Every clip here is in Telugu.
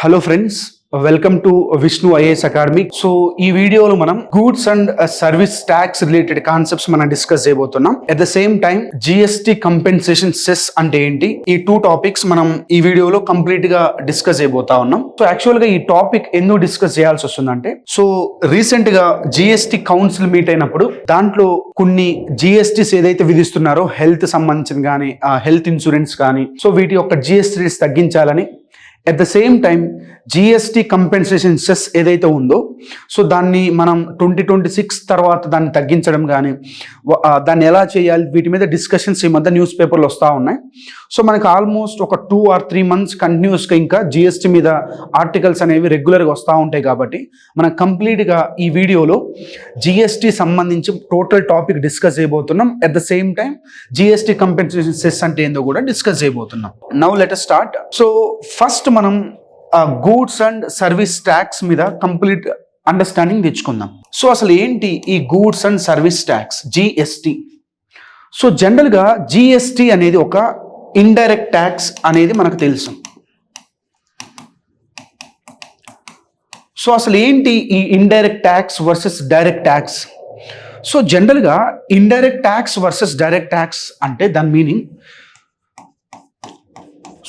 Hello friends, welcome to Vishnu IAS academy. So ఈ వీడియోలో మనం goods and service tax related concepts మనం డిస్కస్ చేయబోతున్నాం. At the same time GST compensation cess అంటే ఏంటి, ఈ టూ టాపిక్స్ మనం ఈ వీడియోలో కంప్లీట్ గా డిస్కస్ చేయబోతా ఉన్నాం. సో యాక్చువల్ గా ఈ టాపిక్ ఎందుకు డిస్కస్ చేయాల్సి వస్తుందంటే, సో రీసెంట్ గా జిఎస్టి కౌన్సిల్ మీట్ అయినప్పుడు దాంట్లో కొన్ని జిఎస్టీస్ ఏదైతే విధిస్తున్నారో హెల్త్ సంబంధించిన కానీ హెల్త్ ఇన్సూరెన్స్ కానీ, సో వీటి యొక్క జిఎస్టీ రేట్స్ తగ్గించాలని, at the same time GST compensation cess ఏదైతే ఉందో సో దాన్ని మనం 2026 తర్వాత దాన్ని తగ్గించడం కానీ దాన్ని ఎలా చేయాలి, వీటి మీద డిస్కషన్స్ ఈ మధ్య న్యూస్ పేపర్లు వస్తూ ఉన్నాయి. సో మనకు ఆల్మోస్ట్ ఒక 2 or 3 months కంటిన్యూస్గా ఇంకా జిఎస్టీ మీద ఆర్టికల్స్ అనేవి రెగ్యులర్గా వస్తూ ఉంటాయి. కాబట్టి మనం కంప్లీట్గా ఈ వీడియోలో జిఎస్టీ సంబంధించి టోటల్ టాపిక్ డిస్కస్ చేయబోతున్నాం. At the same time GST compensation cess అంటే ఏందో కూడా డిస్కస్ చేయబోతున్నాం. Now let us start. So first మనం గూడ్స్ అండ్ సర్వీస్ ట్యాక్స్ మీద కంప్లీట్ అండర్స్టాండింగ్ తెచ్చుకుందాం. సో అసలు ఏంటి ఈ goods and service tax, GST? So జనరల్గా జిఎస్టి అనేది ఒక ఇండైరెక్ట్ ట్యాక్స్ అనేది మనకు తెలుసు. సో అసలు ఏంటి ఈ indirect tax versus direct tax? So జనరల్గా indirect tax versus direct tax అంటే దాని మీనింగ్,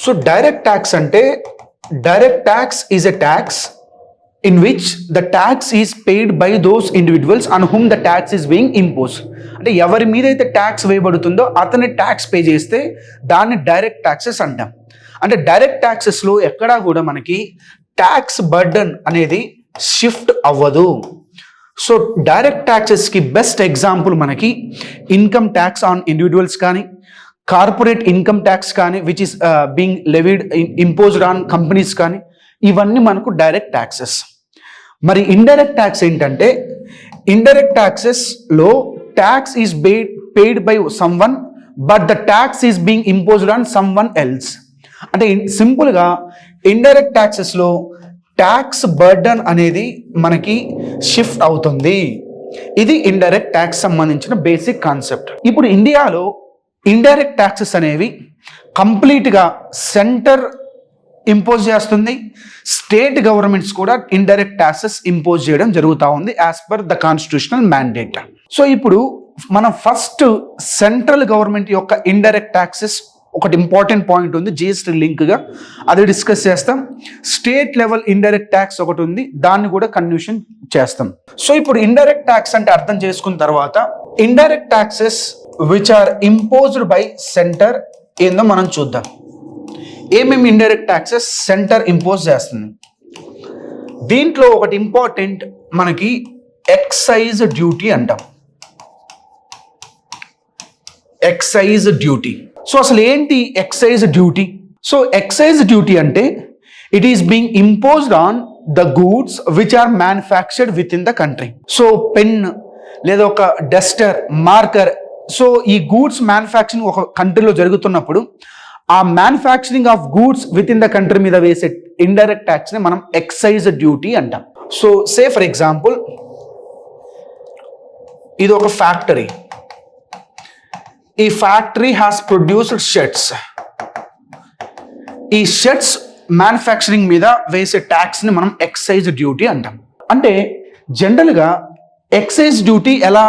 సో డైరెక్ట్ ట్యాక్స్ అంటే direct tax is a tax in which the tax is paid by those individuals on whom the tax is being imposed. అంటే ఎవరి మీద అయితే ట్యాక్స్ వేయబడుతుందో అతని ట్యాక్స్ పే చేస్తే దాన్ని డైరెక్ట్ ట్యాక్సెస్ అంటాం. అంటే డైరెక్ట్ ట్యాక్సెస్లో ఎక్కడా కూడా మనకి ట్యాక్స్ బర్డన్ అనేది షిఫ్ట్ అవ్వదు. సో డైరెక్ట్ ట్యాక్సెస్కి బెస్ట్ ఎగ్జాంపుల్ మనకి ఇన్కమ్ ట్యాక్స్ ఆన్ ఇండివిజువల్స్ కానీ, కార్పొరేట్ ఇన్కమ్ ట్యాక్స్ కానీ which is being levied imposed on companies కానీ, ఇవన్నీ మనకు డైరెక్ట్ ట్యాక్సెస్. మరి ఇండైరెక్ట్ ట్యాక్స్ ఏంటంటే, ఇండైరెక్ట్ ట్యాక్సెస్లో tax is paid by someone but the tax is being imposed on someone else. అంటే సింపుల్గా ఇండైరెక్ట్ ట్యాక్సెస్లో ట్యాక్స్ బర్డన్ అనేది మనకి షిఫ్ట్ అవుతుంది. ఇది ఇండైరెక్ట్ ట్యాక్స్ సంబంధించిన బేసిక్ కాన్సెప్ట్. ఇప్పుడు ఇండియాలో ఇండైరెక్ట్ ట్యాక్సెస్ అనేవి కంప్లీట్గా సెంటర్ ఇంపోజ్ చేస్తుంది, స్టేట్ గవర్నమెంట్స్ కూడా ఇండైరెక్ట్ ట్యాక్సెస్ ఇంపోజ్ చేయడం జరుగుతూ ఉంది as per the constitutional mandate. So ఇప్పుడు మనం ఫస్ట్ సెంట్రల్ గవర్నమెంట్ యొక్క ఇండైరెక్ట్ ట్యాక్సెస్ ఒకటి ఇంపార్టెంట్ పాయింట్ ఉంది జిఎస్టీ లింక్గా, అది డిస్కస్ చేస్తాం. స్టేట్ లెవెల్ ఇండైరెక్ట్ ట్యాక్స్ ఒకటి ఉంది, దాన్ని కూడా కన్క్లూషన్ చేస్తాం. సో ఇప్పుడు ఇండైరెక్ట్ ట్యాక్స్ అంటే అర్థం చేసుకున్న తర్వాత indirect taxes which are imposed by centre ఏందో మనం చూద్దాం. ఏమేమి ఇండైరెక్ట్ ట్యాక్సెస్ సెంటర్ ఇంపోజ్ చేస్తుంది? దీంట్లో ఒకటి ఇంపార్టెంట్ మనకి ఎక్సైజ్ డ్యూటీ అంటాం. Excise duty. సో అసలు ఏంటి excise duty? So excise duty అంటే it is being imposed on the goods which are manufactured within the country. So pen లేదా ఒక డస్టర్, మార్కర్, సో ఈ గూడ్స్ మ్యానుఫ్యాక్చరింగ్ ఒక కంట్రీలో జరుగుతున్నప్పుడు ఆ manufacturing of goods within the country మీద వేసే ఇండైరెక్ట్ ట్యాక్స్ని మనం ఎక్సైజ్ డ్యూటీ అంటాం. సో సే ఫర్ ఎగ్జాంపుల్, ఇది ఒక ఫ్యాక్టరీ. ఈ ఫ్యాక్టరీ హ్యాస్ ప్రొడ్యూస్డ్ షర్ట్స్. ఈ షర్ట్స్ మ్యానుఫ్యాక్చరింగ్ మీద వేసే ట్యాక్స్ని మనం ఎక్సైజ్ డ్యూటీ అంటాం. అంటే జనరల్గా ఎక్సైజ్ డ్యూటీ ఎలా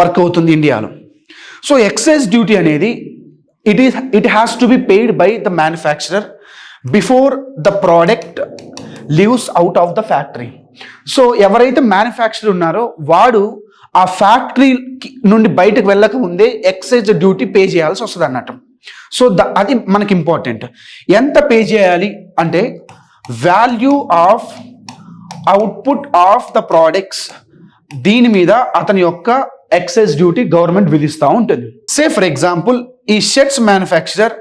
వర్క్ అవుతుంది ఇండియాలో? సో ఎక్సైజ్ డ్యూటీ అనేది it has to be paid by the manufacturer before the product leaves out of the factory. So ఎవరైతే మ్యానుఫ్యాక్చరర్ ఉన్నారో వాడు ఆ ఫ్యాక్టరీ నుండి బయటకు వెళ్ళక ముందే ఎక్సైజ్ డ్యూటీ పే చేయాల్సి వస్తుంది అన్నట్టు. సో అది మనకి ఇంపార్టెంట్. ఎంత పే చేయాలి అంటే value of output of the products, దీని మీద అతని యొక్క ఎక్సైజ్ డ్యూటీ గవర్నమెంట్ విధిస్తూ ఉంటుంది. సే ఫర్ ఎగ్జాంపుల్, ఈ shirts manufacturer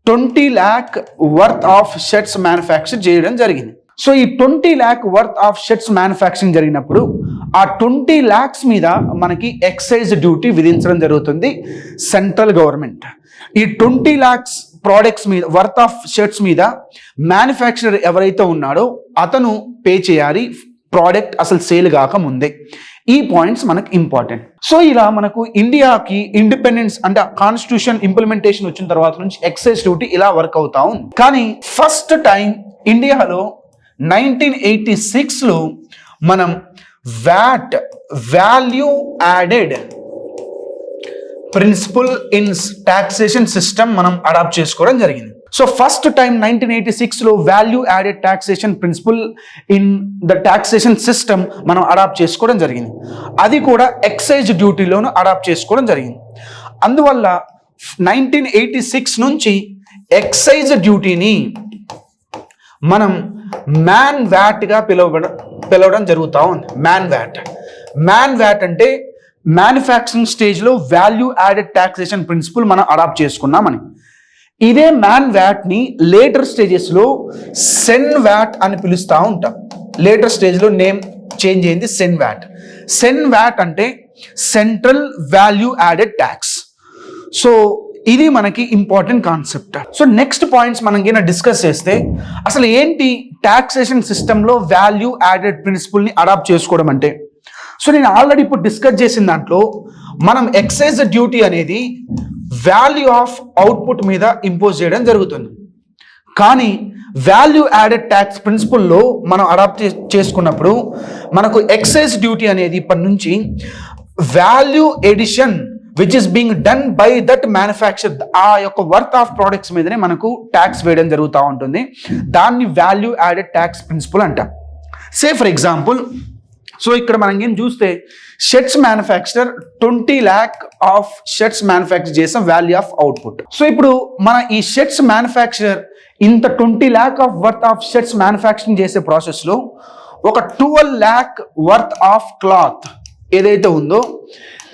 20 lakh worth of shirts manufacture చేయడం జరిగింది. సో ఈ 20 lakh worth of shirts manufacturing జరిగినప్పుడు ఆ 20 lakhs మీద మనకి ఎక్సైజ్ డ్యూటీ విధించడం జరుగుతుంది సెంట్రల్ గవర్నమెంట్. ఈ 20 lakhs ప్రోడక్ట్స్ మీద, వర్త్ ఆఫ్ షర్ట్స్ మీద మ్యానుఫ్యాక్చరర్ ఎవరైతే ఉన్నాడో అతను పే చేయాలి, ప్రోడక్ట్ అసలు సేల్ కాక ముందే. ఈ పాయింట్స్ మనకు ఇంపార్టెంట్. సో ఇలా మనకు ఇండియాకి ఇండిపెండెన్స్ అంటే కాన్స్టిట్యూషన్ ఇంప్లిమెంటేషన్ వచ్చిన తర్వాత నుంచి ఎక్సైజ్ డ్యూటీ ఇలా వర్క్ అవుతా ఉంది. కానీ ఫస్ట్ టైం ఇండియాలో 1986లో మనం VAT, value added principle in taxation system మనం అడాప్ట్ చేసుకోవడం జరిగింది. సో ఫస్ట్ టైం 1986లో value added taxation principle in the taxation system మనం అడాప్ట్ చేసుకోవడం జరిగింది. అది కూడా ఎక్సైజ్ డ్యూటీలోను అడాప్ట్ చేసుకోవడం జరిగింది. అందువల్ల 1986 నుంచి ఎక్సైజ్ డ్యూటీని మనం మ్యాన్ వ్యాట్గా పిలవడం జరుగుతూ ఉంది. మ్యాన్ వ్యాట్ అంటే మ్యానుఫ్యాక్చరింగ్ స్టేజ్లో వాల్యూ యాడెడ్ టాక్సేషన్ ప్రిన్సిపల్ మనం అడాప్ట్ చేసుకున్నామని. ఇదే మ్యాన్ వ్యాట్ని లేటర్ స్టేజెస్లో సెన్ వ్యాట్ అని పిలుస్తూ ఉంటాం. లేటర్ స్టేజ్లో నేమ్ చేంజ్ అయింది సెన్ వ్యాట్. సెన్ వ్యాట్ అంటే central value added tax. So ఇది మనకి important concept. So next points మనం కింద డిస్కస్ చేస్తే అసలు ఏంటి టాక్సేషన్ సిస్టంలో వాల్యూ యాడెడ్ ప్రిన్సిపల్ని అడాప్ట్ చేసుకోవడం అంటే, సో నేను ఆల్రెడీ ఇప్పుడు డిస్కస్ చేసిన దాంట్లో మనం ఎక్సైజ్ డ్యూటీ అనేది వాల్యూ ఆఫ్ అవుట్పుట్ మీద ఇంపోజ్ చేయడం జరుగుతుంది. కానీ వాల్యూ యాడెడ్ ట్యాక్స్ ప్రిన్సిపల్లో మనం అడాప్ట్ చేసుకున్నప్పుడు మనకు ఎక్సైజ్ డ్యూటీ అనేది ఇప్పటి నుంచి value addition which is being done by that manufacture, ఆ యొక్క వర్త్ ఆఫ్ ప్రోడక్ట్స్ మీదనే మనకు ట్యాక్స్ వేయడం జరుగుతూ ఉంటుంది. దాన్ని వాల్యూ యాడెడ్ ట్యాక్స్ ప్రిన్సిపల్ అంటాం. సే ఫర్ ఎగ్జాంపుల్, సో ఇక్కడ మనం ఏం చూస్తే shirts manufacture 20 lakh of shirts manufacture చేసాం వాల్యూ ఆఫ్ అవుట్పుట్. సో ఇప్పుడు మన ఈ షర్ట్స్ మ్యానుఫ్యాక్చర్ ఇంత 20 lakh of worth of shirts manufacturing చేసే ప్రాసెస్లో ఒక 12 lakh వర్త్ ఆఫ్ క్లాత్ ఏదైతే ఉందో,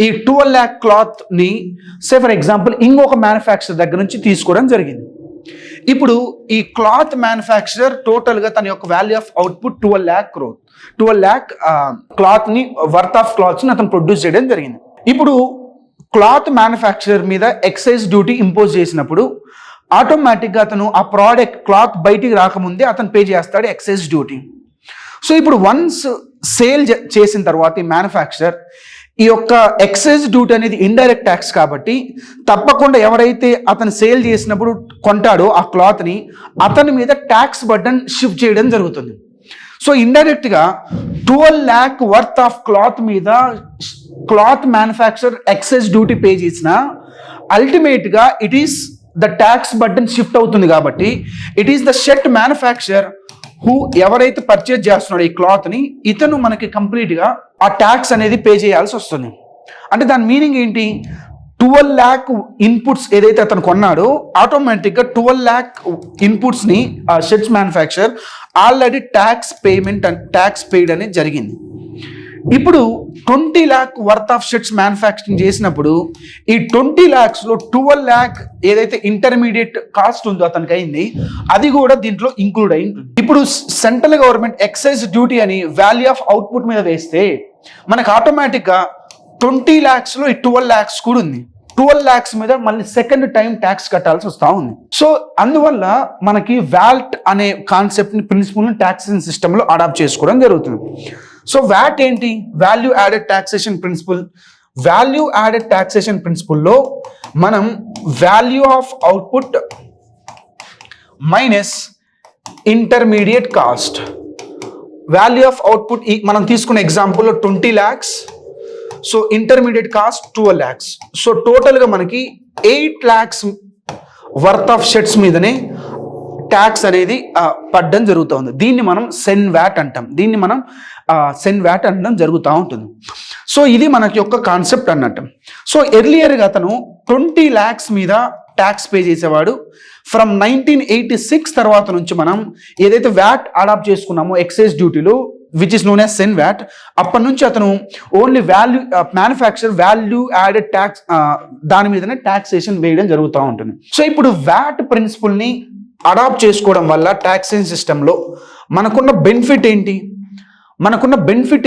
ఈ 12 lakh క్లాత్ని సే ఫర్ ఎగ్జాంపుల్ ఇంకొక మ్యానుఫ్యాక్చర్ దగ్గర నుంచి తీసుకోవడం జరిగింది. ఇప్పుడు ఈ క్లాత్ మ్యానుఫ్యాక్చరర్ టోటల్గా తన యొక్క వాల్యూ ఆఫ్ అవుట్పుట్ 12 lakh క్లాత్ని వర్త్ ఆఫ్ క్లాత్స్ని అతను ప్రొడ్యూస్ చేయడం జరిగింది. ఇప్పుడు క్లాత్ మ్యానుఫ్యాక్చరర్ మీద ఎక్సైజ్ డ్యూటీ ఇంపోజ్ చేసినప్పుడు ఆటోమేటిక్గా అతను ఆ ప్రోడక్ట్ క్లాత్ బయటికి రాకముందే అతను పే చేస్తాడు ఎక్సైజ్ డ్యూటీ. సో ఇప్పుడు వన్స్ సేల్ చేసిన తర్వాత ఈ మ్యానుఫ్యాక్చరర్ ఈ యొక్క ఎక్సైజ్ డ్యూటీ అనేది ఇండైరెక్ట్ ట్యాక్స్ కాబట్టి తప్పకుండా ఎవరైతే అతను సేల్ చేసినప్పుడు కొంటాడో ఆ క్లాత్ని అతని మీద ట్యాక్స్ బర్డన్ షిఫ్ట్ చేయడం జరుగుతుంది. సో ఇండైరెక్ట్గా 12 lakh వర్త్ ఆఫ్ క్లాత్ మీద cloth manufacture excise duty pay చేసిన అల్టిమేట్గా it is the tax burden shift అవుతుంది. కాబట్టి it is the shirt manufacture ఎవరైతే పర్చేజ్ చేస్తున్నాడో ఈ క్లాత్ని ఇతను మనకి కంప్లీట్గా ఆ ట్యాక్స్ అనేది పే చేయాల్సి వస్తుంది. అంటే దాని మీనింగ్ ఏంటి, 12 lakh ఇన్పుట్స్ ఏదైతే అతను కొన్నాడో ఆటోమేటిక్గా 12 lakh ఇన్పుట్స్ని ఆ shirts manufacture already tax paid అనేది జరిగింది. ఇప్పుడు 20 lakh worth of shirts manufacturing చేసినప్పుడు ఈ 20 lakhsలో 12 lakh ఏదైతే ఇంటర్మీడియట్ కాస్ట్ ఉందో అతనికి అయింది, అది కూడా దీంట్లో ఇంక్లూడ్ అయింది. ఇప్పుడు సెంట్రల్ గవర్నమెంట్ ఎక్సైజ్ డ్యూటీ అని వాల్యూ ఆఫ్ అవుట్పుట్ మీద వేస్తే మనకు ఆటోమేటిక్గా 20 lakhsలో ఈ 12 lakhs కూడా ఉంది. 12 lakhs మీద మళ్ళీ సెకండ్ టైం ట్యాక్స్ కట్టాల్సి వస్తూ ఉంది. సో అందువల్ల మనకి వ్యాట్ అనే కాన్సెప్ట్ని ప్రిన్సిపల్ని టాక్సేషన్ సిస్టంలో అడాప్ట్ చేసుకోవడం జరుగుతుంది. సో వ్యాట్ ఏంటి, value added taxation principle. Value added taxation ప్రిన్సిపల్లో మనం value of output minus intermediate cost, value of output మనం తీసుకున్న ఎగ్జాంపుల్లో 20 lakhs, so intermediate cost 12 lakhs. So టోటల్గా మనకి 8 lakhs వర్త్ ఆఫ్ షర్ట్స్ మీదనే ట్యాక్స్ అనేది పడ్డం జరుగుతుంది. దీన్ని మనం సెన్ వ్యాట్ అంటాం. అనడం జరుగుతూ ఉంటుంది. సో ఇది మనకి యొక్క కాన్సెప్ట్ అన్నట్టు. సో ఎర్లియర్గా అతను 20 lakhs మీద ట్యాక్స్ పే చేసేవాడు. ఫ్రమ్ 1986 తర్వాత నుంచి మనం ఏదైతే వ్యాట్ అడాప్ట్ చేసుకున్నామో ఎక్సైజ్ డ్యూటీలో which is known as CENVAT, అప్పటి నుంచి అతను only manufacture value added tax దాని మీదనే ట్యాక్సేషన్ వేయడం జరుగుతూ ఉంటుంది. సో ఇప్పుడు వ్యాట్ ప్రిన్సిపల్ని అడాప్ట్ చేసుకోవడం వల్ల ట్యాక్సేషన్ సిస్టంలో మనకున్న బెనిఫిట్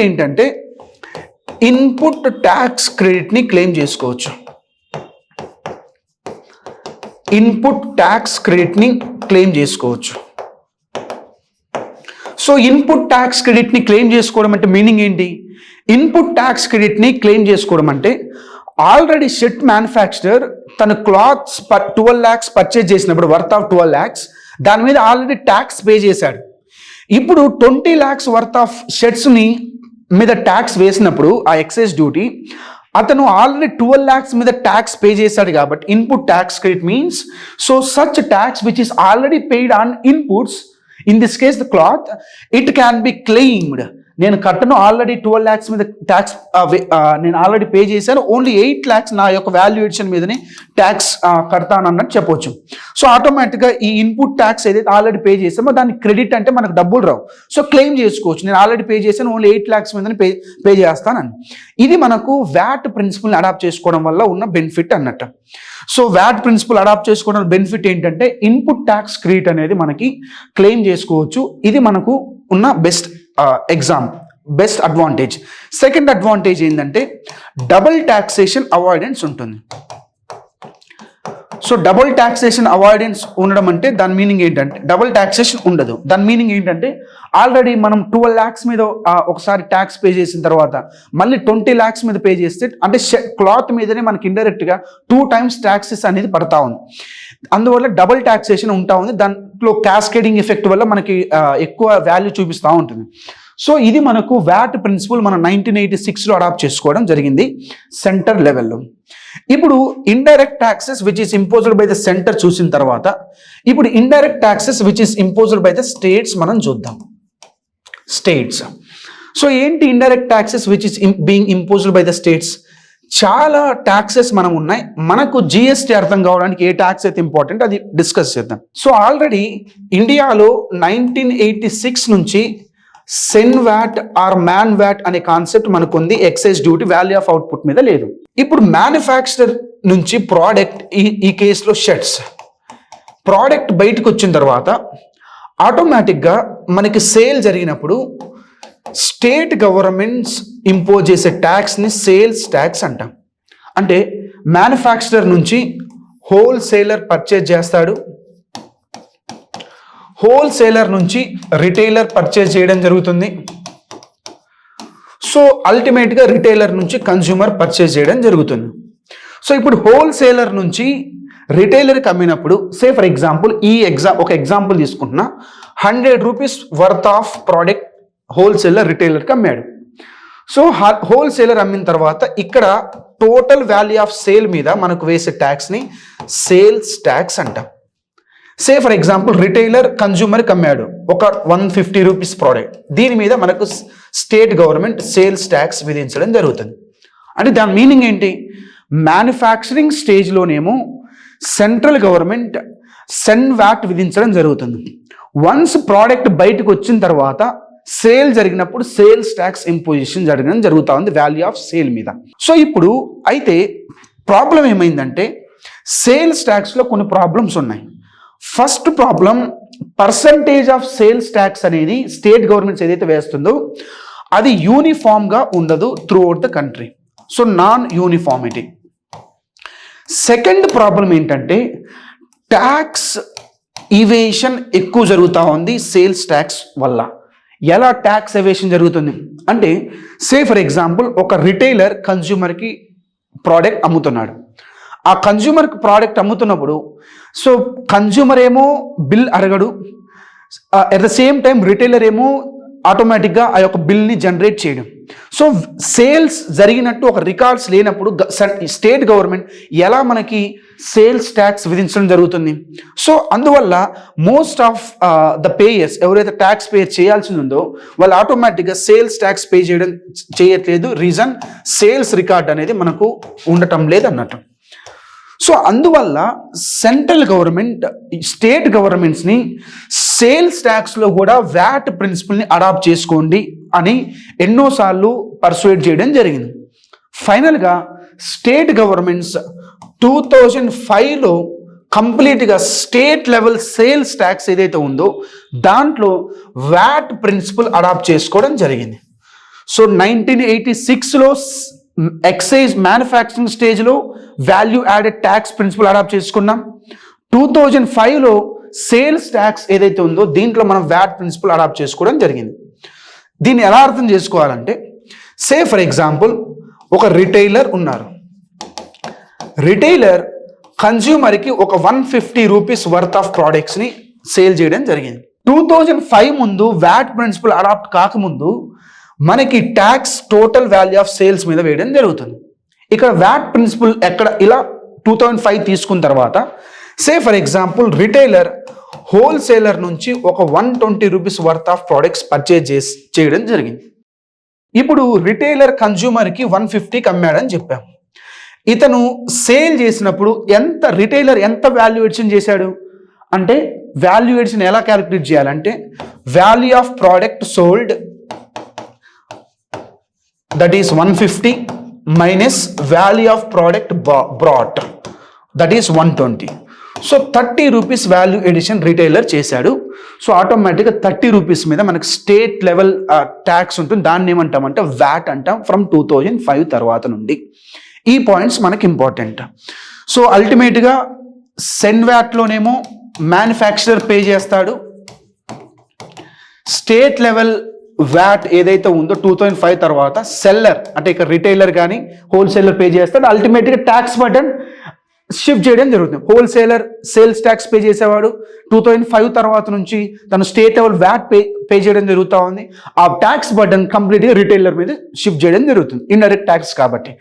ఏంటంటే ఇన్పుట్ ట్యాక్స్ క్రెడిట్ని క్లెయిమ్ చేసుకోవచ్చు. సో ఇన్పుట్ ట్యాక్స్ క్రెడిట్ని క్లెయిమ్ చేసుకోవడం అంటే మీనింగ్ ఏంటి, ఇన్పుట్ ట్యాక్స్ క్రెడిట్ని క్లెయిమ్ చేసుకోవడం అంటే ఆల్రెడీ షర్ట్ మ్యానుఫ్యాక్చరర్ తన క్లాత్స్ 12 lakhs పర్చేజ్ చేసినప్పుడు వర్త్ ఆఫ్ 12 lakhs దాని మీద ఆల్రెడీ ట్యాక్స్ పే చేశాడు. ఇప్పుడు 20 lakhs వర్త్ ఆఫ్ షర్ట్స్ని మీద ట్యాక్స్ వేసినప్పుడు ఆ ఎక్సైజ్ డ్యూటీ అతను ఆల్రెడీ 12 lakhs మీద ట్యాక్స్ పే చేశాడు కాబట్టి input tax credit means so such tax which is already paid on inputs in this case the cloth it can be claimed. నేను కట్టను ఆల్రెడీ 12 lakhs మీద ట్యాక్స్ నేను ఆల్రెడీ పే చేశాను, ఓన్లీ 8 lakhs నా యొక్క వాల్యుయేషన్ మీదనే ట్యాక్స్ కడతాను అన్నట్టు చెప్పొచ్చు. సో ఆటోమేటిక్గా ఈ ఇన్పుట్ ట్యాక్స్ ఏదైతే ఆల్రెడీ పే చేసామో దానికి క్రెడిట్ అంటే మనకు డబ్బులు రావు, సో క్లెయిమ్ చేసుకోవచ్చు. నేను ఆల్రెడీ పే చేశాను, ఓన్లీ 8 lakhs మీదనే పే చేస్తానని. ఇది మనకు వ్యాట్ ప్రిన్సిపల్ని అడాప్ట్ చేసుకోవడం వల్ల ఉన్న బెనిఫిట్ అన్నట్టు. సో వ్యాట్ ప్రిన్సిపల్ అడాప్ట్ చేసుకోవడం బెనిఫిట్ ఏంటంటే ఇన్పుట్ ట్యాక్స్ క్రెడిట్ అనేది మనకి క్లెయిమ్ చేసుకోవచ్చు. ఇది మనకు ఉన్న బెస్ట్ అడ్వాంటేజ్. సెకండ్ అడ్వాంటేజ్ ఏంటంటే డబుల్ టాక్సేషన్ అవాయిడెన్స్ ఉంటుంది. సో డబుల్ టాక్సేషన్ అవాయిడెన్స్ ఉండడం అంటే దాని మీనింగ్ ఏంటంటే డబుల్ టాక్సేషన్ ఉండదు. దాని మీనింగ్ ఏంటంటే ఆల్రెడీ మనం 12 lakhs మీద ఒకసారి ట్యాక్స్ పే చేసిన తర్వాత మళ్ళీ 20 lakhs మీద పే చేస్తే అంటే క్లాత్ మీదనే మనకి ఇండైరెక్ట్గా 2 times ట్యాక్సెస్ అనేది పడతా ఉంది. అందువల్ల డబుల్ టాక్సేషన్ ఉంటా ఉంది. దాంట్లో క్యాస్కేడింగ్ ఎఫెక్ట్ వల్ల మనకి ఎక్కువ వాల్యూ చూపిస్తూ ఉంటుంది. సో ఇది మనకు వ్యాట్ ప్రిన్సిపల్ మనం 1986లో అడాప్ట్ చేసుకోవడం జరిగింది సెంటర్ లెవెల్లో. ఇప్పుడు indirect taxes which is imposed by the centre చూసిన తర్వాత ఇప్పుడు indirect taxes which is imposed by the states మనం చూద్దాం. స్టేట్స్. సో ఏంటి indirect taxes which is being imposed by the states? చాలా ట్యాక్సెస్ మనం ఉన్నాయి. మనకు జిఎస్టీ అర్థం కావడానికి ఏ ట్యాక్స్ అయితే ఇంపార్టెంట్ అది డిస్కస్ చేద్దాం. సో ఆల్రెడీ ఇండియాలో 1986 నుంచి CENVAT or man VAT అనే కాన్సెప్ట్ మనకు ఉంది. Excise duty value of output మీద లేదు. ఇప్పుడు మ్యానుఫ్యాక్చరర్ నుంచి ప్రోడక్ట్ ఈ కేసులో షర్ట్స్ ప్రోడక్ట్ బయటకు వచ్చిన తర్వాత ఆటోమేటిక్గా మనకి సేల్ జరిగినప్పుడు స్టేట్ గవర్నమెంట్స్ ఇంపోజ్ చేసే ట్యాక్స్ని సేల్స్ ట్యాక్స్ అంటాం. అంటే మ్యానుఫ్యాక్చరర్ నుంచి హోల్సేలర్ పర్చేజ్ చేస్తాడు, హోల్సేలర్ నుంచి రిటైలర్ పర్చేజ్ చేయడం జరుగుతుంది. సో అల్టిమేట్గా రిటైలర్ నుంచి కన్జ్యూమర్ పర్చేజ్ చేయడం జరుగుతుంది. సో ఇప్పుడు హోల్సేలర్ నుంచి రిటైలర్కి అమ్మినప్పుడు సే ఫర్ ఎగ్జాంపుల్ ఒక ఎగ్జాంపుల్ తీసుకుంటున్నా, 100 rupees worth of product wholesaler రిటైలర్కి అమ్మాడు. సో హోల్సేలర్ అమ్మిన తర్వాత ఇక్కడ టోటల్ వాల్యూ ఆఫ్ సేల్ మీద మనకు వేసే ట్యాక్స్ని సేల్స్ ట్యాక్స్ అంటాం. సే ఫర్ ఎగ్జాంపుల్ రిటైలర్ కన్జ్యూమర్కి అమ్మాడు ఒక 150 rupees ప్రోడక్ట్, దీని మీద మనకు స్టేట్ గవర్నమెంట్ సేల్స్ ట్యాక్స్ విధించడం జరుగుతుంది. అంటే దాని మీనింగ్ ఏంటి? మ్యానుఫ్యాక్చరింగ్ స్టేజ్లోనేమో సెంట్రల్ గవర్నమెంట్ సెన్ వ్యాట్ విధించడం జరుగుతుంది. వన్స్ ప్రోడక్ట్ బయటకు వచ్చిన తర్వాత సేల్ జరిగినప్పుడు సేల్స్ ట్యాక్స్ ఇంపోజిషన్ జరగడం జరుగుతూ ఉంది వాల్యూ ఆఫ్ సేల్ మీద. సో ఇప్పుడు అయితే ప్రాబ్లం ఏమైందంటే సేల్స్ ట్యాక్స్లో కొన్ని ప్రాబ్లమ్స్ ఉన్నాయి. First problem percentage of sales tax అనేది స్టేట్ గవర్నమెంట్స్ ఏదైతే వేస్తుందో అది యూనిఫామ్గా ఉండదు through out the country. So non uniformity. Second problem ఏంటంటే ట్యాక్స్ ఇవేషన్ ఎక్కువ జరుగుతూ ఉంది సేల్స్ ట్యాక్స్ వల్ల. ఎలా ట్యాక్స్ ఎవేషన్ జరుగుతుంది అంటే సే ఫర్ ఎగ్జాంపుల్ ఒక రిటైలర్ కన్జ్యూమర్కి ప్రోడక్ట్ అమ్ముతున్నాడు. ఆ కన్జ్యూమర్కి ప్రోడక్ట్ అమ్ముతున్నప్పుడు సో కన్జ్యూమర్ ఏమో బిల్ అడగడు, at the same time retailer ఏమో ఆటోమేటిక్గా ఆ యొక్క బిల్ని జనరేట్ చేయడం. సో సేల్స్ జరిగినట్టు ఒక రికార్డ్స్ లేనప్పుడు స్టేట్ గవర్నమెంట్ ఎలా మనకి సేల్స్ ట్యాక్స్ విధించడం జరుగుతుంది. సో అందువల్ల మోస్ట్ ఆఫ్ ద పేయర్స్ ఎవరైతే ట్యాక్స్ పే చేయాల్సి ఉందో వాళ్ళు ఆటోమేటిక్గా సేల్స్ ట్యాక్స్ పే చేయట్లేదు. రీజన్ సేల్స్ రికార్డ్ అనేది మనకు ఉండటం లేదు అన్నట్టు. సో అందువల్ల సెంట్రల్ గవర్నమెంట్ స్టేట్ గవర్నమెంట్స్ని సేల్స్ ట్యాక్స్లో కూడా వ్యాట్ ప్రిన్సిపల్ని అడాప్ట్ చేసుకోండి అని ఎన్నోసార్లు పర్సువేట్ చేయడం జరిగింది. ఫైనల్గా స్టేట్ గవర్నమెంట్స్ 2005లో కంప్లీట్గా స్టేట్ లెవెల్ సేల్స్ ట్యాక్స్ ఏదైతే ఉందో దాంట్లో వ్యాట్ ప్రిన్సిపల్ అడాప్ట్ చేసుకోవడం జరిగింది. సో 1986లో ఎక్సైజ్ మ్యానుఫ్యాక్చరింగ్ స్టేజ్లో value added tax principle adopt చేసుకున్నాం. 2005లో సేల్స్ ట్యాక్స్ ఏదైతే ఉందో దీంట్లో మనం వ్యాట్ ప్రిన్సిపల్ అడాప్ట్ చేసుకోవడం జరిగింది. దీన్ని ఎలా అర్థం చేసుకోవాలంటే సే ఫర్ ఎగ్జాంపుల్ ఒక రిటైలర్ ఉన్నారు. రిటైలర్ కన్జ్యూమర్కి ఒక 150 rupees వర్త్ ఆఫ్ ప్రోడక్ట్స్ని సేల్ చేయడం జరిగింది. 2005 ముందు వ్యాట్ ప్రిన్సిపల్ అడాప్ట్ కాకముందు మనకి tax total value of sales మీద వేయడం జరుగుతుంది. ఇక్కడ వ్యాట్ ప్రిన్సిపల్ ఎక్కడ ఇలా 2005 తీసుకున్న తర్వాత సే ఫర్ ఎగ్జాంపుల్ రిటైలర్ హోల్సేలర్ నుంచి ఒక 120 rupees worth of products purchase చేయడం జరిగింది. ఇప్పుడు రిటైలర్ కన్జ్యూమర్కి 150కి అమ్మాడని చెప్పాము. ఇతను సేల్ చేసినప్పుడు రిటైలర్ ఎంత వాల్యుయేషన్ చేశాడు అంటే వాల్యుయేషన్ ఎలా క్యాలిక్యులేట్ చేయాలంటే value of product sold that is 150 minus value of product brought that is 120. So 30 rupees value addition retailer చేశాడు. సో ఆటోమేటిక్గా 30 రూపీస్ మీద మనకి స్టేట్ లెవెల్ ట్యాక్స్ ఉంటుంది. దాన్ని ఏమంటామంటే వ్యాట్ అంటాం ఫ్రమ్ 2005 తర్వాత నుండి. ఈ పాయింట్స్ మనకి ఇంపార్టెంట్. సో అల్టిమేట్గా సెన్వాట్లోనేమో మ్యానుఫ్యాక్చరర్ పే చేస్తాడు. స్టేట్ లెవెల్ వ్యాట్ ఏదైతే ఉందో 2005 తర్వాత సెల్లర్ అంటే ఇక్కడ రిటైలర్ కానీ హోల్సేలర్ పే చేస్తాడు. అల్టిమేట్గా ట్యాక్స్ బటన్ షిఫ్ట్ చేయడం జరుగుతుంది. హోల్సేలర్ సేల్స్ ట్యాక్స్ పే చేసేవాడు 2005 తర్వాత నుంచి తను స్టేట్ లెవెల్ వ్యాట్ పే చేయడం జరుగుతూ ఉంది. ఆ ట్యాక్స్ బటన్ కంప్లీట్గా రిటైలర్ మీద షిఫ్ట్ చేయడం జరుగుతుంది, ఇండైరెక్ట్ ట్యాక్స్ కాబట్టి.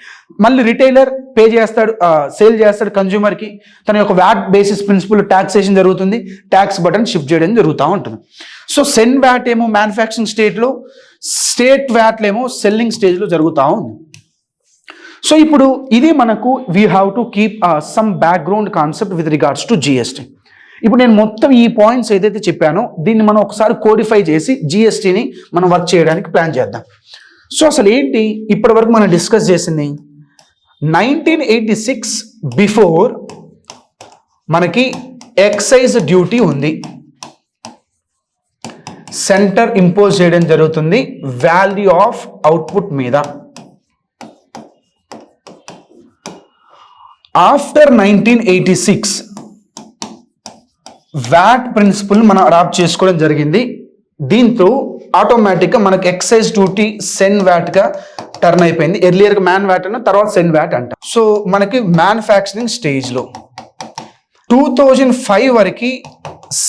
మళ్ళీ రిటైలర్ పే చేస్తాడు, సేల్ చేస్తాడు కన్జ్యూమర్కి, తన యొక్క వ్యాట్ బేసిస్ ప్రిన్సిపల్ ట్యాక్సేషన్ జరుగుతుంది, ట్యాక్స్ బటన్ షిఫ్ట్ చేయడం జరుగుతూ ఉంటుంది. సో సెన్ వ్యాట్ ఏమో మ్యానుఫ్యాక్చరింగ్ స్టేట్లో, స్టేట్ వ్యాట్లు ఏమో సెల్లింగ్ స్టేజ్లో జరుగుతూ ఉంది. సో ఇప్పుడు ఇది మనకు we have to keep some background concept with regards to GST. ఇప్పుడు నేను మొత్తం ఈ పాయింట్స్ ఏదైతే చెప్పానో దీన్ని మనం ఒకసారి కోడిఫై చేసి జిఎస్టీని మనం వర్క్ చేయడానికి ప్లాన్ చేద్దాం. సో అసలు ఏంటి ఇప్పటి వరకు మనం డిస్కస్ చేసింది 1986 బిఫోర్ మనకి ఎక్సైజ్ డ్యూటీ ఉంది, సెంటర్ ఇంపోజ్ చేయడం జరుగుతుంది వాల్యూ ఆఫ్ అవుట్పుట్ మీద. ఆఫ్టర్ 1986 వ్యాట్ ప్రిన్సిపల్ మనం అడాప్ట్ చేసుకోవడం జరిగింది. దీంతో ఆటోమేటిక్గా మనకి ఎక్సైజ్ డ్యూటీ సెన్ వ్యాట్గా టర్న్ అయిపోయింది. ఎర్లియర్గా మ్యాన్ వ్యాట్ అన్న తర్వాత సెన్ వ్యాట్ అంట. సో మనకి మ్యానుఫ్యాక్చరింగ్ స్టేజ్లో 2005 వరకు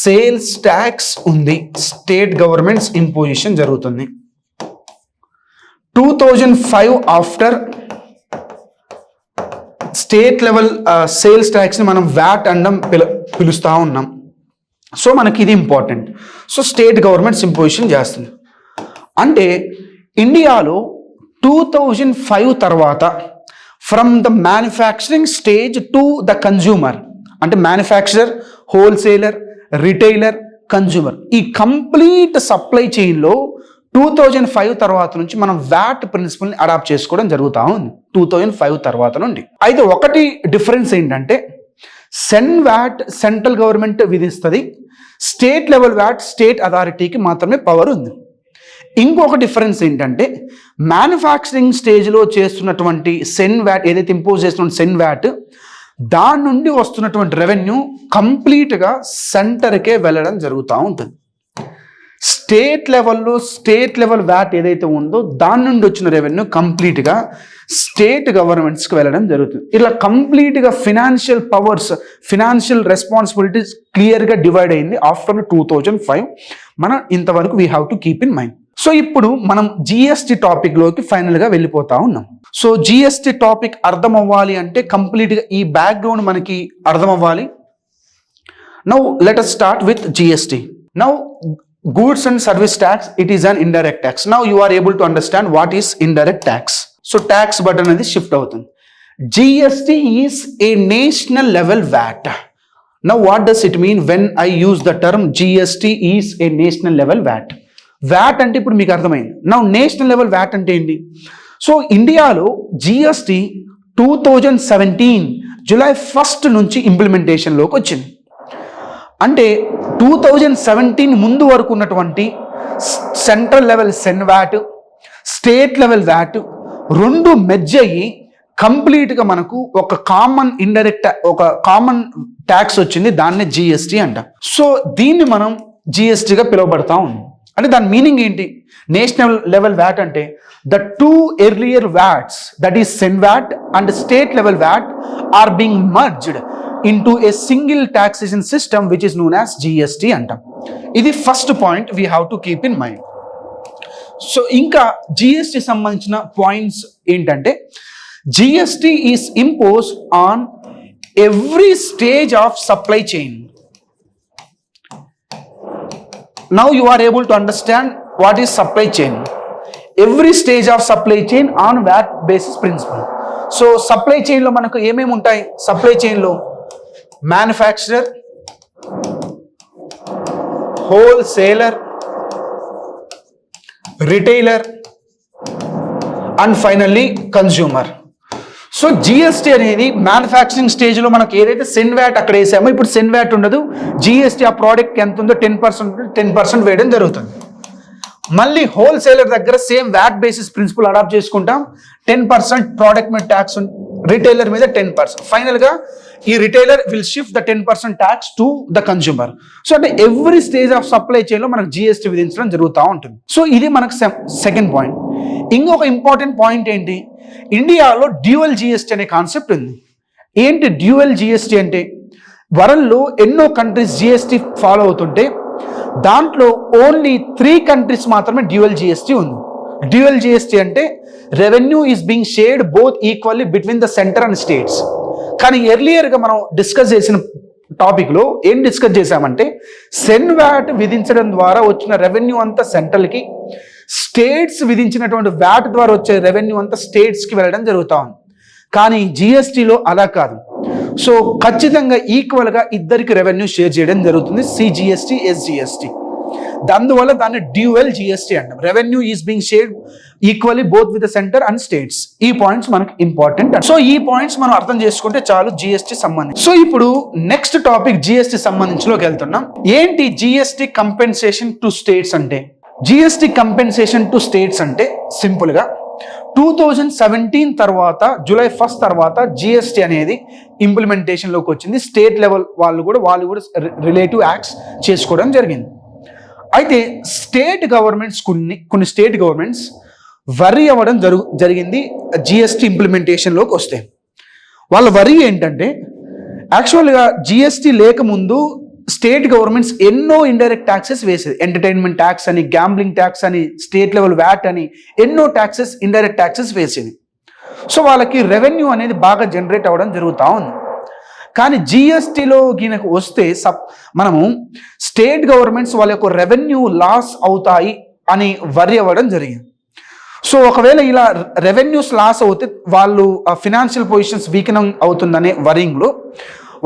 సేల్స్ ట్యాక్స్ ఉంది, స్టేట్ గవర్నమెంట్స్ ఇంపోజిషన్ జరుగుతుంది. 2005 ఆఫ్టర్ స్టేట్ లెవెల్ సేల్స్ ట్యాక్స్ని మనం వ్యాట్ అనడం పిలుస్తూ ఉన్నాం. సో మనకి ఇది important. So state governments imposition చేస్తుంది. అంటే ఇండియాలో 2005 తర్వాత from the manufacturing stage to the consumer అంటే మ్యానుఫ్యాక్చరర్, హోల్సేలర్, రిటైలర్, కన్జ్యూమర్ ఈ కంప్లీట్ సప్లై చైన్లో 2005 తర్వాత నుంచి మనం వ్యాట్ ప్రిన్సిపల్ని అడాప్ట్ చేసుకోవడం జరుగుతూ ఉంది 2005 తర్వాత నుండి. అయితే ఒకటి డిఫరెన్స్ ఏంటంటే సెన్ వ్యాట్ సెంట్రల్ గవర్నమెంట్ విధిస్తుంది, స్టేట్ లెవెల్ వ్యాట్ స్టేట్ అథారిటీకి మాత్రమే పవర్ ఉంది. ఇంకొక డిఫరెన్స్ ఏంటంటే మ్యానుఫ్యాక్చరింగ్ స్టేజ్లో చేస్తున్నటువంటి సెన్ వ్యాట్ ఏదైతే ఇంపోజ్ చేస్తున్న సెన్ వ్యాట్ దాని నుండి వస్తున్నటువంటి రెవెన్యూ కంప్లీట్గా సెంటర్కే వెళ్ళడం జరుగుతూ ఉంటుంది. స్టేట్ లెవెల్ వ్యాట్ ఏదైతే ఉందో దాని నుండి వచ్చిన రెవెన్యూ కంప్లీట్గా స్టేట్ గవర్నమెంట్స్కి వెళ్ళడం జరుగుతుంది. ఇలా కంప్లీట్గా ఫినాన్షియల్ పవర్స్, ఫినాన్షియల్ రెస్పాన్సిబిలిటీస్ క్లియర్గా డివైడ్ అయింది ఆఫ్టర్ 2005. మనం ఇంతవరకు we have to keep in mind. So ఇప్పుడు మనం జిఎస్టీ టాపిక్లోకి ఫైనల్గా వెళ్ళిపోతా ఉన్నాం. సో జిఎస్టీ టాపిక్ అర్థం అవ్వాలి అంటే కంప్లీట్గా ఈ బ్యాక్గ్రౌండ్ మనకి అర్థం అవ్వాలి. Now let us start with GST. Now goods and service tax, it is an indirect tax. Now you are able to understand what is indirect tax. So tax button అనేది షిఫ్ట్ అవుతుంది. GST is a national level VAT. Now what does it mean when I use the term GST is a national level VAT? VAT అంటే ఇప్పుడు మీకు అర్థమైంది. Now నేషనల్ లెవెల్ VAT అంటే ఏంటి? సో ఇండియాలో GST 2017 జూలై 1 నుంచి ఇంప్లిమెంటేషన్లోకి వచ్చింది. అంటే 2017 ముందు వరకు ఉన్నటువంటి central level CENVAT, state level VAT రెండు మెర్జ్ అయ్యి కంప్లీట్గా మనకు ఒక కామన్ ఇండైరెక్ట్ ఒక కామన్ ట్యాక్స్ వచ్చింది, దాన్నే జిఎస్టీ అంట. సో దీన్ని మనం జిఎస్టీగా పిలువబడతా ఉంది. అంటే దాని మీనింగ్ ఏంటి? నేషనల్ లెవెల్ వ్యాట్ అంటే the two earlier VATs that is CENVAT and state level VAT are being merged into a single taxation system which is known as GST అంటాం. ఇది first point we have to keep in mind. So ఇంకా జిఎస్టి సంబంధించిన పాయింట్స్ ఏంటంటే GST is impose on every stage of supply chain. Now you are able to understand what is supply chain. Every stage of supply chain on VAT basis principle. So supply చైన్లో మనకు ఏమేమి ఉంటాయి? సప్లై చైన్లో manufacturer, wholesaler, retailer and finally consumer. So GST అనేది మ్యానుఫ్యాక్చరింగ్ స్టేజ్లో మనకు ఏదైతే సెన్ వ్యాట్ అక్కడ వేసామో ఇప్పుడు సెన్ వ్యాట్ ఉండదు. జిఎస్టీ ఆ ప్రోడక్ట్కి ఎంత ఉందో 10% వేయడం జరుగుతుంది. మళ్ళీ హోల్సేలర్ దగ్గర same VAT basis principle adopt చేసుకుంటాం. 10% ప్రోడక్ట్ మీద ట్యాక్స్, రిటైలర్ మీద 10%. ఫైనల్గా ఈ retailer will shift the 10% tax to the consumer. So అంటే ఎవ్రీ స్టేజ్ ఆఫ్ సప్లై చైన్లో మనకు జిఎస్టీ విధించడం జరుగుతూ ఉంటుంది. సో ఇది మనకు సెకండ్ పాయింట్. ఇంకొక ఇంపార్టెంట్ పాయింట్ ఏంటి? ఇండియాలో డ్యూయల్ జిఎస్టీ అనే కాన్సెప్ట్ ఉంది. ఏంటి డ్యూయల్ జిఎస్టీ అంటే? వరల్డ్లో ఎన్నో కంట్రీస్ జిఎస్టీ ఫాలో అవుతుంటే దాంట్లో ఓన్లీ 3 కంట్రీస్ మాత్రమే డ్యూయల్ జిఎస్టీ ఉంది. డ్యూయల్ జిఎస్టీ అంటే revenue is being shared both equally between the centre and states. కానీ ఎర్లియర్గా మనం డిస్కస్ చేసిన టాపిక్లో ఏం డిస్కస్ చేశామంటే సెన్ వ్యాట్ విధించడం ద్వారా వచ్చిన రెవెన్యూ అంతా సెంట్రల్కి, స్టేట్స్ విధించినటువంటి వ్యాట్ ద్వారా వచ్చే రెవెన్యూ అంతా స్టేట్స్కి వెళ్ళడం జరుగుతూ ఉంది. కానీ జిఎస్టీలో అలా కాదు. సో ఖచ్చితంగా ఈక్వల్గా ఇద్దరికి రెవెన్యూ షేర్ చేయడం జరుగుతుంది, సిజిఎస్టీ, ఎస్జిఎస్టీ. అందువల్ల దాన్ని డ్యూయల్ జిఎస్టీ అంటాం. Revenue is being shared equally both with the centre and states. ఈ పాయింట్స్ మనకు ఇంపార్టెంట్. సో ఈ పాయింట్స్ మనం అర్థం చేసుకుంటే చాలు జిఎస్టీ సంబంధించి. సో ఇప్పుడు నెక్స్ట్ టాపిక్ జిఎస్టీ సంబంధించిలోకి వెళ్తున్నాం. ఏంటి జిఎస్టీ కంపెన్సేషన్ టు స్టేట్స్ అంటే? జిఎస్టీ కంపెన్సేషన్ టు స్టేట్స్ అంటే సింపుల్గా 2017 తర్వాత జూలై 1 తర్వాత జిఎస్టీ అనేది ఇంప్లిమెంటేషన్లోకి వచ్చింది. స్టేట్ లెవెల్ వాళ్ళు కూడా రిలేటివ్ యాక్ట్స్ చేసుకోవడం జరిగింది. అయితే స్టేట్ గవర్నమెంట్స్ కొన్ని స్టేట్ గవర్నమెంట్స్ వరీ అవ్వడం జరిగింది జిఎస్టీ ఇంప్లిమెంటేషన్లోకి వస్తే. వాళ్ళ వరీ ఏంటంటే యాక్చువల్గా జిఎస్టీ లేకముందు స్టేట్ గవర్నమెంట్స్ ఎన్నో ఇండైరెక్ట్ ట్యాక్సెస్ వేసేది. ఎంటర్టైన్మెంట్ ట్యాక్స్ అని, గ్యాంబ్లింగ్ ట్యాక్స్ అని, స్టేట్ లెవెల్ వ్యాట్ అని ఎన్నో ట్యాక్సెస్, ఇండైరెక్ట్ ట్యాక్సెస్ వేసేది. సో వాళ్ళకి రెవెన్యూ అనేది బాగా జనరేట్ అవ్వడం జరుగుతూ ఉంది. కానీ జిఎస్టీలో గినకు వస్తే మనము స్టేట్ గవర్నమెంట్స్ వాళ్ళ యొక్క రెవెన్యూ లాస్ అవుతాయి అని వరి అవ్వడం జరిగింది. సో ఒకవేళ ఇలా రెవెన్యూస్ లాస్ అవుతే వాళ్ళు ఫినాన్షియల్ పొజిషన్స్ వీకెన్ అవుతుందనే వరింగ్లో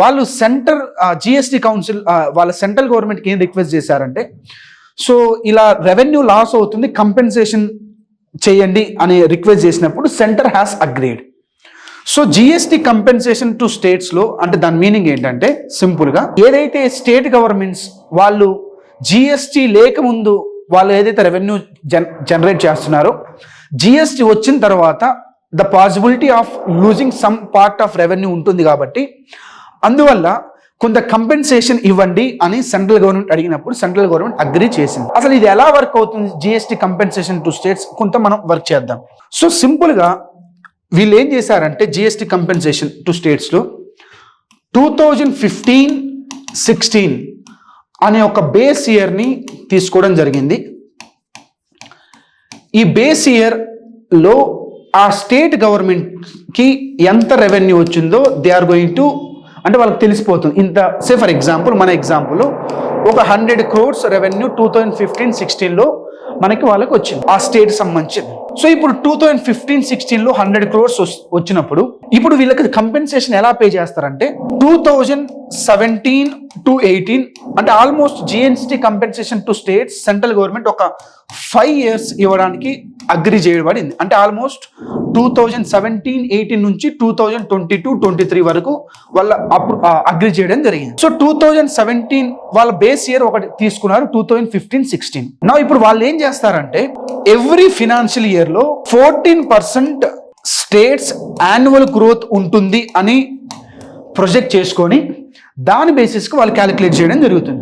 వాళ్ళు జిఎస్టీ కౌన్సిల్ వాళ్ళ సెంట్రల్ గవర్నమెంట్కి ఏం రిక్వెస్ట్ చేశారంటే, సో ఇలా రెవెన్యూ లాస్ అవుతుంది, కంపెన్సేషన్ చేయండి అని రిక్వెస్ట్ చేసినప్పుడు centre has agreed. So GST compensation to స్టేట్స్లో అంటే దాని మీనింగ్ ఏంటంటే సింపుల్గా ఏదైతే స్టేట్ గవర్నమెంట్స్ వాళ్ళు జిఎస్టీ లేకముందు వాళ్ళు ఏదైతే రెవెన్యూ జనరేట్ చేస్తున్నారో జిఎస్టీ వచ్చిన తర్వాత the possibility of losing some part of revenue ఉంటుంది. కాబట్టి అందువల్ల కొంత కంపెన్సేషన్ ఇవ్వండి అని సెంట్రల్ గవర్నమెంట్ అడిగినప్పుడు సెంట్రల్ గవర్నమెంట్ అగ్రీ చేసింది. అసలు ఇది ఎలా వర్క్ అవుతుంది జిఎస్టీ కంపెన్సేషన్ టు స్టేట్స్? కొంత మనం వర్క్ చేద్దాం. సో సింపుల్గా వీళ్ళు ఏం చేశారంటే జిఎస్టీ కంపెన్సేషన్ టు స్టేట్స్లో 2015-16 అనే ఒక బేస్ ఇయర్ని తీసుకోవడం జరిగింది. ఈ బేస్ ఇయర్లో ఆ స్టేట్ గవర్నమెంట్కి ఎంత రెవెన్యూ వచ్చిందో దే ఆర్ గోయింగ్ టు అంటే వాళ్ళకి తెలిసిపోతుంది. ఇంత సే ఫర్ ఎగ్జాంపుల్ మన ఎగ్జాంపుల్ ఒక 100 crores రెవెన్యూ 2015-16లో మనకి వాళ్ళకి వచ్చింది ఆ స్టేట్ సంబంధించింది. సో ఇప్పుడు 2015-16లో 100 crores వచ్చినప్పుడు ఇప్పుడు వీళ్ళకి కంపెన్సేషన్ ఎలా పే చేస్తారంటే 2017-18 అంటే almost GST compensation to states central government ఒక 5 years ఇవ్వడానికి అగ్రి చేయబడింది. అంటే ఆల్మోస్ట్ 2017-18 నుంచి 2022-23 వరకు వాళ్ళ అగ్రి చేయడం జరిగింది. సో 2017 వాళ్ళ బేస్ ఇయర్ ఒకటి తీసుకున్నారు 2015-16. నా ఇప్పుడు వాళ్ళు ఏం చేస్తారంటే ఎవ్రీ ఫినాన్షియల్ ఇయర్ లో 14% స్టేట్స్ యాన్యువల్ గ్రోత్ ఉంటుంది అని ప్రొజెక్ట్ చేసుకొని దాని బేసిస్కి వాళ్ళు క్యాలిక్యులేట్ చేయడం జరుగుతుంది.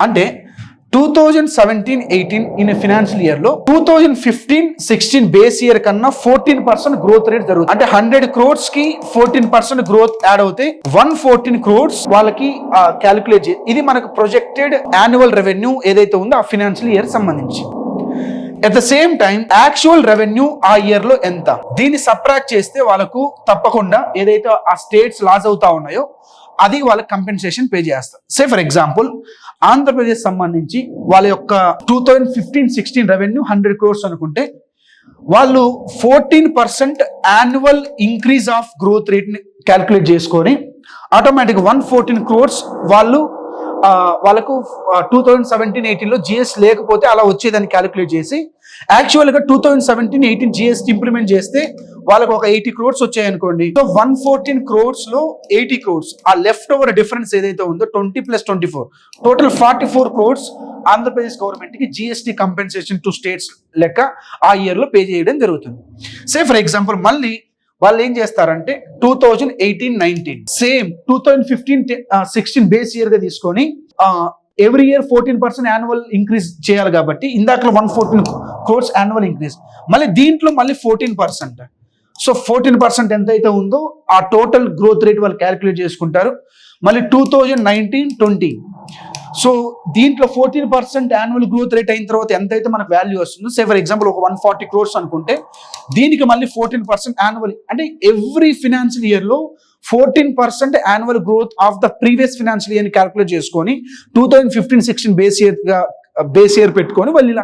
అంటే 2017-18 ఇన్ ఫినాన్షియల్ ఇయర్ లో 2015-16 బేస్ ఇయర్ కన్నా 14% గ్రోత్ రేట్ జరుగుతుంది. అంటే 100 crores కి 14% గ్రోత్ యాడ్ అవుతే 114 crores వాళ్ళకి క్యాలిక్యులేట్ చేయాలి. ఇది మనకు ప్రొజెక్టెడ్ యాన్యువల్ రెవెన్యూ ఏదైతే ఉందో ఆ ఫినాన్షియల్ ఇయర్ సంబంధించి. At the same time actual revenue ఆ ఇయర్ లో ఎంత, దీన్ని సబ్ట్రాక్ట్ చేస్తే వాళ్ళకు తప్పకుండా ఏదైతే ఆ స్టేట్స్ లాస్ అవుతా ఉన్నాయో అది వాళ్ళకి కంపెన్సేషన్ పే చేస్తారు. సే ఫర్ ఎగ్జాంపుల్ ఆంధ్రప్రదేశ్ సంబంధించి వాళ్ళ యొక్క 2015-16 రెవెన్యూ 100 crores అనుకుంటే వాళ్ళు 14% annual increase of growth rate ని క్యాల్కులేట్ చేసుకొని ఆటోమేటిక్ 114 crores వాళ్ళకు 2017-18 లో జిఎస్ లేకపోతే అలా వచ్చేదాన్ని క్యాలిక్యులేట్ చేసి యాక్చువల్ గా 2017-18 జిఎస్టీ ఇంప్లిమెంట్ చేస్తే వాళ్ళకు ఒక 80 crores వచ్చాయి అనుకోండి. సో 114 crores లో 80 crores ఆ లెఫ్ట్ ఓవర్ డిఫరెన్స్ ఏదైతే ఉందో 20 + 24 టోటల్ 44 crores ఆంధ్రప్రదేశ్ గవర్నమెంట్ కి జిఎస్టీ కంపెన్సేషన్ టు స్టేట్స్ లెక్క ఆ ఇయర్ లో పే చేయడం జరుగుతుంది. సే ఫర్ ఎగ్జాంపుల్ మళ్ళీ వాళ్ళు ఏం చేస్తారంటే 2018-19 సేమ్ 2015-16 బేస్ ఇయర్ గా తీసుకొని ఎవ్రీ ఇయర్ 14% యాన్యువల్ ఇంక్రీజ్ చేయాలి కాబట్టి ఇందాక 114 crores యాన్యువల్ ఇంక్రీజ్, మళ్ళీ దీంట్లో మళ్ళీ 14%. సో 14% ఎంతైతే ఉందో ఆ టోటల్ గ్రోత్ రేట్ వాళ్ళు క్యాలిక్యులేట్ చేసుకుంటారు. మళ్ళీ 2019-20 సో దీంట్లో 14% యాన్యువల్ గ్రోత్ రేట్ అయిన తర్వాత ఎంతైతే మనకు వాల్యూ వస్తుందో, సే ఫర్ ఎగ్జాంపుల్ ఒక 140 crores అనుకుంటే దీనికి మళ్ళీ 14% యాన్యువల్, అంటే ఎవ్రీ ఫినాన్షియల్ ఇయర్ లో 14% annual growth of the previous financial year ని క్యాలిక్యులేట్ చేసుకొని 2015-16 బేస్ ఇయర్ పెట్టుకొని వాళ్ళు ఇలా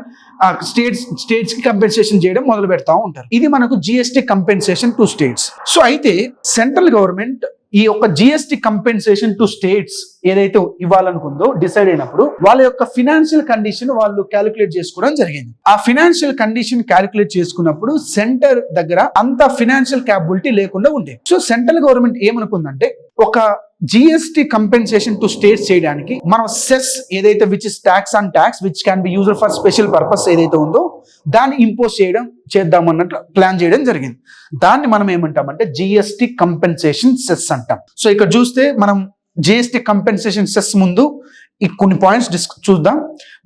స్టేట్స్ కి కంపెన్సేషన్ చేయడం మొదలు పెడతా ఉంటారు. ఇది మనకు GST compensation to states. So అయితే సెంట్రల్ గవర్నమెంట్ ఈ యొక్క జిఎస్టీ కంపెన్సేషన్ టు స్టేట్స్ ఏదైతే ఇవ్వాలనుకుందో డిసైడ్ అయినప్పుడు వాళ్ళ యొక్క ఫినాన్షియల్ కండిషన్ వాళ్ళు క్యాలిక్యులేట్ చేసుకోవడం జరిగింది. ఆ ఫినాన్షియల్ కండిషన్ క్యాలిక్యులేట్ చేసుకున్నప్పుడు సెంటర్ దగ్గర అంత ఫినాన్షియల్ క్యాపబిలిటీ లేకుండా ఉండేది. సో సెంట్రల్ గవర్నమెంట్ ఏమనుకుందంటే ఒక జిఎస్టీ కంపెన్సేషన్ టు స్టేట్స్ చేయడానికి మనం సెస్ ఏదైతే which is tax on tax which can be used for special purpose ఏదైతే ఉందో దాన్ని ఇంపోజ్ చేద్దాం అన్నట్లు ప్లాన్ చేయడం జరిగింది. దాన్ని మనం ఏమంటామంటే జిఎస్టీ కంపెన్సేషన్ సెస్ అంటాం. సో ఇక్కడ చూస్తే మనం జిఎస్టీ కంపెన్సేషన్ సెస్ ముందు ఈ కొన్ని పాయింట్స్ చూద్దాం.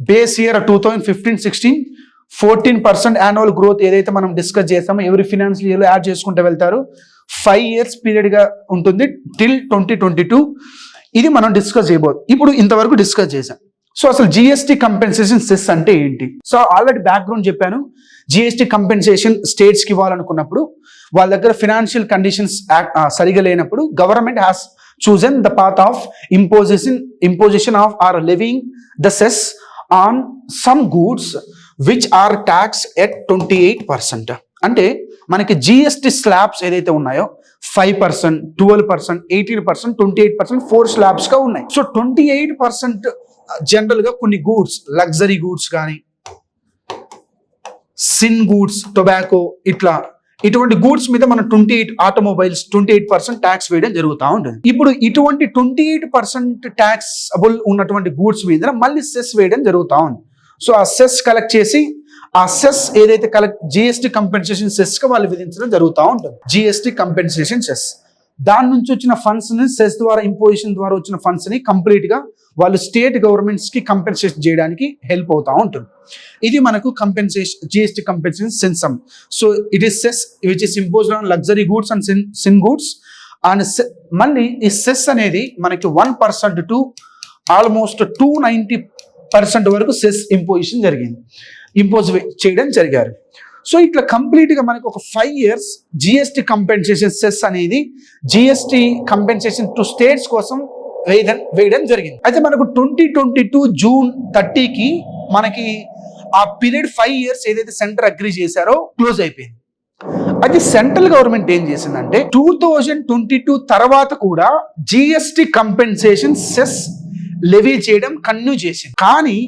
బేస్ ఇయర్ 2015-16 14% యాన్యువల్ గ్రోత్ ఏదైతే మనం డిస్కస్ చేస్తామో ఎవ్రీ ఫినాన్షియల్ ఇయర్ లో యాడ్ చేసుకుంటూ వెళ్తారు. 5 years పీరియడ్ గా ఉంటుంది టిల్ 2022. ఇది మనం డిస్కస్ చేయబోదు. ఇప్పుడు ఇంతవరకు డిస్కస్ చేసాం. సో అసలు జిఎస్టీ కంపెన్సేషన్ సెస్ అంటే ఏంటి? సో ఆల్రెడీ బ్యాక్గ్రౌండ్ చెప్పాను. జిఎస్టీ కంపెన్సేషన్ స్టేట్స్ కి ఇవ్వాలనుకున్నప్పుడు వాళ్ళ దగ్గర ఫినాన్షియల్ కండిషన్స్ సరిగా లేనప్పుడు government has chosen the path of imposition of or levying the cess on some goods which are taxed at 28%. అంటే మనకి జిఎస్టీ స్లాబ్స్ ఏదైతే ఉన్నాయో 5%, 12%, 18%, 28%, 4 స్లాబ్స్ గా ఉన్నాయి. సో 28% జనరల్ గా కొన్ని గూడ్స్, లగ్జరీ గూడ్స్ కానీ సిన్ గూడ్స్, టొబాకో ఇటువంటి గూడ్స్ మీద మనం 28 ఆటోమొబైల్స్ 28% ట్యాక్స్ వేయడం జరుగుతూ ఉంటుంది. ఇప్పుడు ఇటువంటి 28% ట్యాక్సబుల్ ఉన్నటువంటి గూడ్స్ మీద మళ్ళీ సెస్ వేయడం జరుగుతూ ఉంది. సో ఆ సెస్ కలెక్ట్ చేసి ఆ సెస్ ఏదైతే జిఎస్టీ కంపెన్సేషన్ సెస్ గా వాళ్ళు విధించడం జరుగుతూ ఉంటుంది. జిఎస్టీ కంపెన్సేషన్ సెస్ దాని నుంచి వచ్చిన ఫండ్స్ ని సెస్ ద్వారా ఇంపోజిషన్ ద్వారా వచ్చిన ఫండ్స్ ని కంప్లీట్ గా వాళ్ళు స్టేట్ గవర్నమెంట్స్ కి కంపెన్సేషన్ చేయడానికి హెల్ప్ అవుతా ఉంటుంది. ఇది మనకు compensation GST compensation cess. So it is cess which is imposed on luxury goods and sin goods. And మళ్ళీ ఈ సెస్ అనేది మనకి 1% టు ఆల్మోస్ట్ 290% వరకు సెస్ ఇంపోజ్ చేయడం జరిగారు. సో ఇట్లా కంప్లీట్ గా మనకు ఒక 5 years జిఎస్టీ కంపెన్సేషన్ సెస్ అనేది జిఎస్టీ కంపెన్సేషన్ టు స్టేట్స్ కోసం వేయడం జరిగింది. అయితే మనకు 2022 June 30కి మనకి ఆ పీరియడ్ 5 years ఏదైతే సెంటర్ అగ్రీ చేశారో క్లోజ్ అయిపోయింది. అయితే సెంట్రల్ గవర్నమెంట్ ఏం చేసిందంటే 2022 తర్వాత కూడా జిఎస్టీ కంపెన్సేషన్ సెస్ లెవీ చేయడం కంటిన్యూ చేసింది. కానీ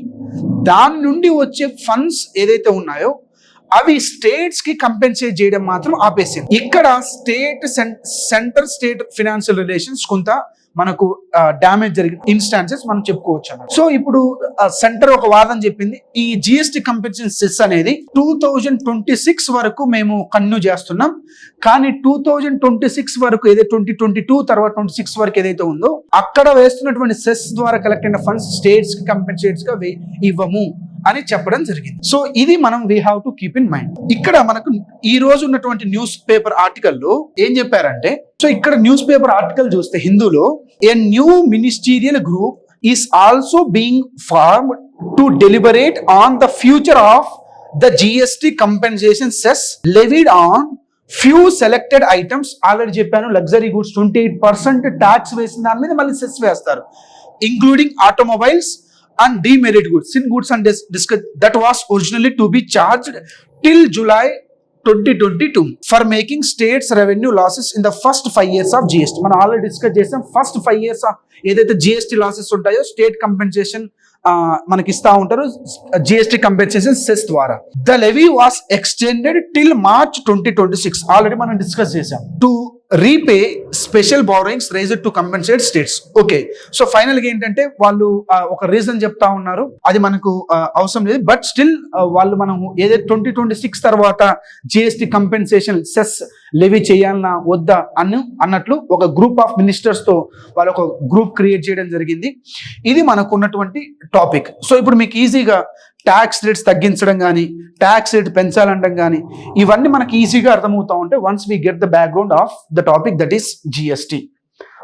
దాని నుండి వచ్చే ఫండ్స్ ఏదైతే ఉన్నాయో అవి స్టేట్స్ కి కంపెన్సేట్ చేయడం మాత్రం ఆపేసింది. ఇక్కడ సెంటర్ స్టేట్ ఫినాన్షియల్ రిలేషన్స్ కొంత మనకు డ్యామేజ్ జరిగిన ఇన్స్టాన్సెస్ మనం చెప్పుకోవచ్చు అన్నమాట. సో ఇప్పుడు సెంటర్ ఒక వాదన చెప్పింది, ఈ జిఎస్టి కంపెన్సేషన్ సెస్ అనేది 2026 వరకు మేము కన్ను చేస్తున్నాం, కానీ 2026 వరకు ఏదైతే 2022 తర్వాత 26 వరకు ఏదైతే ఉందో అక్కడ వేస్తున్నటువంటి సెస్ ద్వారా కలెక్ట్ అయిన ఫండ్స్ స్టేట్స్ కి కంపెన్సేట్స్ గా ఇవ్వము అని చెప్పడం జరిగింది. సో ఇది మనం we have to keep in mind. ఇక్కడ మనకు ఈ రోజు ఉన్నటువంటి న్యూస్ పేపర్ ఆర్టికల్లో ఏం చెప్పారంటే, సో ఇక్కడ న్యూస్ పేపర్ ఆర్టికల్ చూస్తే హిందూలో, a new ministerial group is also being formed to deliberate on the future of the GST compensation cess levied on few selected items. Already చెప్పాను, లగ్జరీ గుడ్స్ 28% ట్యాక్స్ వేసిన దాని మీద మళ్ళీ సెస్ వేస్తారు, including automobiles and demerit goods in goods and that was originally to be charged till July 2022 for making states revenue losses in the first 5 years of GST. మనం ఆల్రెడీ డిస్కస్ చేసాం, ఫస్ట్ 5 years ఏదైతే జిఎస్టీ లాసెస్ ఉంటాయో స్టేట్ కంపెన్సేషన్ మనకి ఇస్తా ఉంటారు జిఎస్టీ కంపెన్సేషన్ సెస్ ద్వారా. The levy was extended till March 2026. Already మనం డిస్కస్ చేసాం. To repay special borrowings raised to compensate states. Okay, so final గా ఏంటంటే వాళ్ళు ఒక రీజన్ చెప్తా ఉన్నారు, అది మనకు అవసరం లేదు, బట్ స్టిల్ వాళ్ళు మనం ఏదైతే 2026 తర్వాత జిఎస్టీ కంపెన్సేషన్ సెస్ లెవీ చేయాలన్నా వద్దా అన్నట్లు ఒక గ్రూప్ ఆఫ్ మినిస్టర్స్ తో వాళ్ళు ఒక గ్రూప్ క్రియేట్ చేయడం జరిగింది. ఇది మనకు ఉన్నటువంటి టాపిక్. సో ఇప్పుడు మీకు ఈజీగా ట్యాక్స్ రేట్స్ తగ్గించడం కానీ ట్యాక్స్ రేట్ పెంచాలంటం కానీ ఇవన్నీ మనకి ఈజీగా అర్థమవుతా ఉంటే once we get the background of the topic that is GST.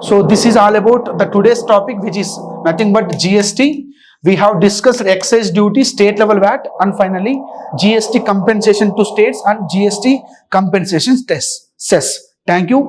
So this is all about the today's topic which is nothing but GST. We have discussed excise duty, state level VAT, and finally GST compensation to states and GST compensation cess. Thank you.